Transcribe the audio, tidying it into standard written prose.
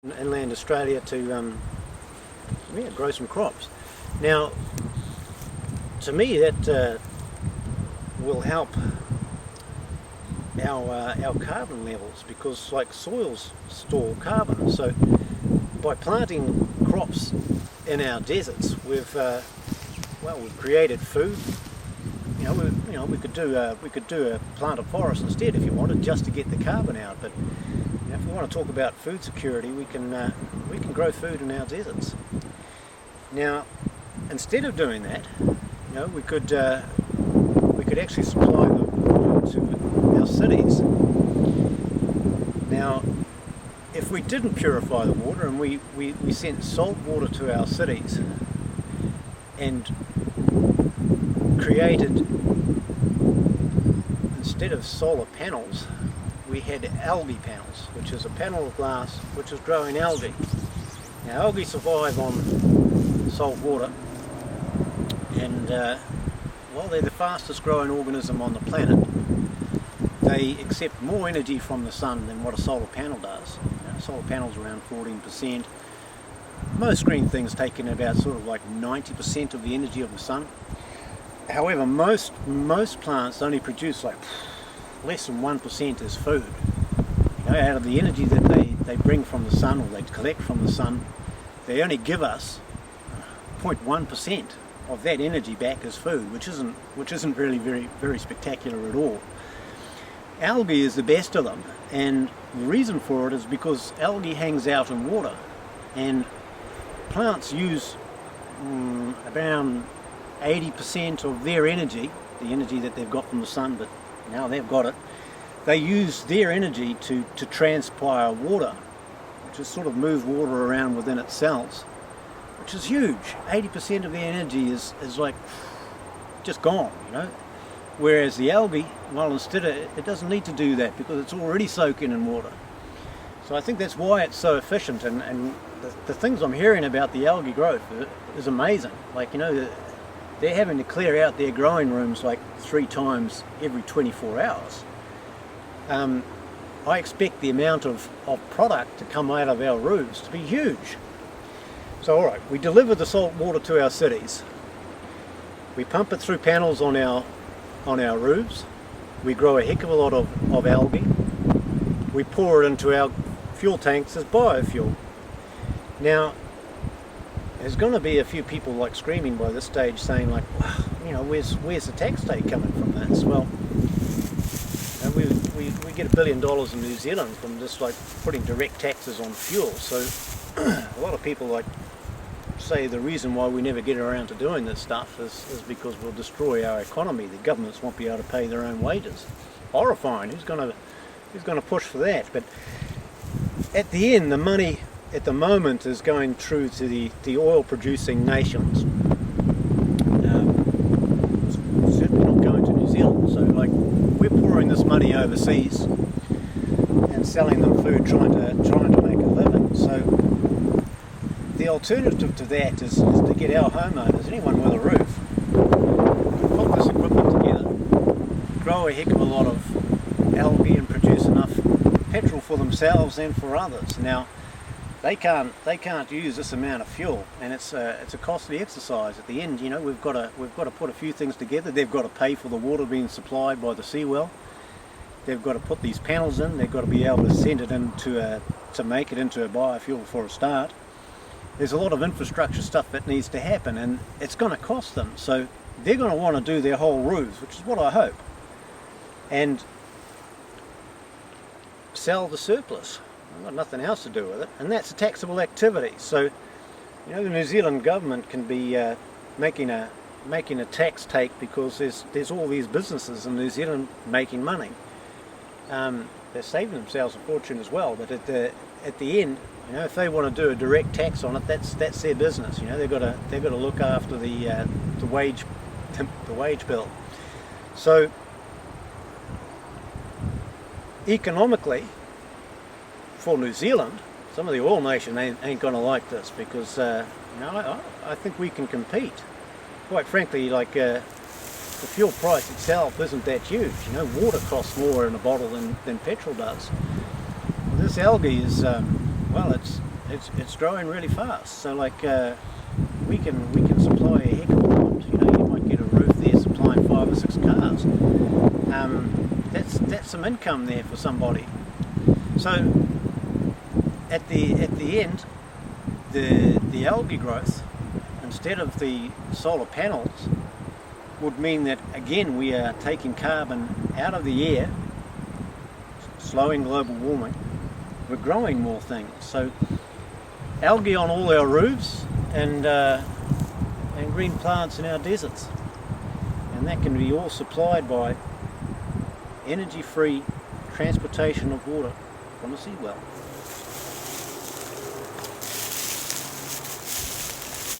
inland Australia to grow some crops. Now, to me, that will help our carbon levels, because like soils store carbon. So by planting crops in our deserts, we've created food. We could plant a forest instead if you wanted, just to get the carbon out. But if we want to talk about food security, we can grow food in our deserts. Now, instead of doing that, we could actually supply the water to our cities. Now, if we didn't purify the water and we sent salt water to our cities and created, instead of solar panels, we had algae panels, which is a panel of glass which is growing algae. Now, algae survive on salt water, and they're the fastest growing organism on the planet. They accept more energy from the sun than what a solar panel does. Solar panels around 14%. Most green things take in about sort of like 90% of the energy of the sun. However, most plants only produce like less than 1% as food. Out of the energy that they bring from the sun, or they collect from the sun, they only give us 0.1% of that energy back as food, which isn't really very spectacular at all. Algae is the best of them, and the reason for it is because algae hangs out in water, and plants use around 80% of their energy, the energy that they've got from the sun, but now they've got it, they use their energy to transpire water, which is sort of move water around within its cells, which is huge. 80% of their energy is like just gone, Whereas the algae, instead it doesn't need to do that because it's already soaking in water. So I think that's why it's so efficient, and the things I'm hearing about the algae growth is amazing. They're having to clear out their growing rooms like 3 times every 24 hours. I expect the amount of product to come out of our roofs to be huge. So alright, we deliver the salt water to our cities. We pump it through panels on our roofs. We grow a heck of a lot of algae. We pour it into our fuel tanks as biofuel. Now, there's going to be a few people screaming by this stage, saying where's the tax take coming from this? Well, we get $1 billion in New Zealand from just putting direct taxes on fuel. So a lot of people say the reason why we never get around to doing this stuff is because we'll destroy our economy. The governments won't be able to pay their own wages. Horrifying. Who's going to push for that? But at the end, the money at the moment is going through to the oil producing nations. Certainly not going to New Zealand. So we're pouring this money overseas and selling them food, trying to make a living. So the alternative to that is to get our homeowners, anyone with a roof, put this equipment together, grow a heck of a lot of algae and produce enough petrol for themselves and for others. Now, they can't use this amount of fuel, and it's a costly exercise. At the end, we've got to put a few things together. They've got to pay for the water being supplied by the seawell. They've got to put these panels in. They've got to be able to send it into to make it into a biofuel for a start. There's a lot of infrastructure stuff that needs to happen, and it's going to cost them. So they're going to want to do their whole roofs, which is what I hope, and sell the surplus. I've got nothing else to do with it, and that's a taxable activity. So, the New Zealand government can be making a tax take because there's all these businesses in New Zealand making money. They're saving themselves a fortune as well. But at the end, if they want to do a direct tax on it, that's their business. They've got to look after the wage bill. So economically, for New Zealand, some of the oil nation ain't going to like this, because I think we can compete. Quite frankly, the fuel price itself isn't that huge. Water costs more in a bottle than petrol does. This algae is it's growing really fast. So like we can supply a heck of a lot. You know, you might get a roof there supplying 5 or 6 cars. That's some income there for somebody. So at the end, the algae growth, instead of the solar panels, would mean that again we are taking carbon out of the air, slowing global warming. We're growing more things. So algae on all our roofs and green plants in our deserts, and that can be all supplied by energy-free transportation of water from a seawell.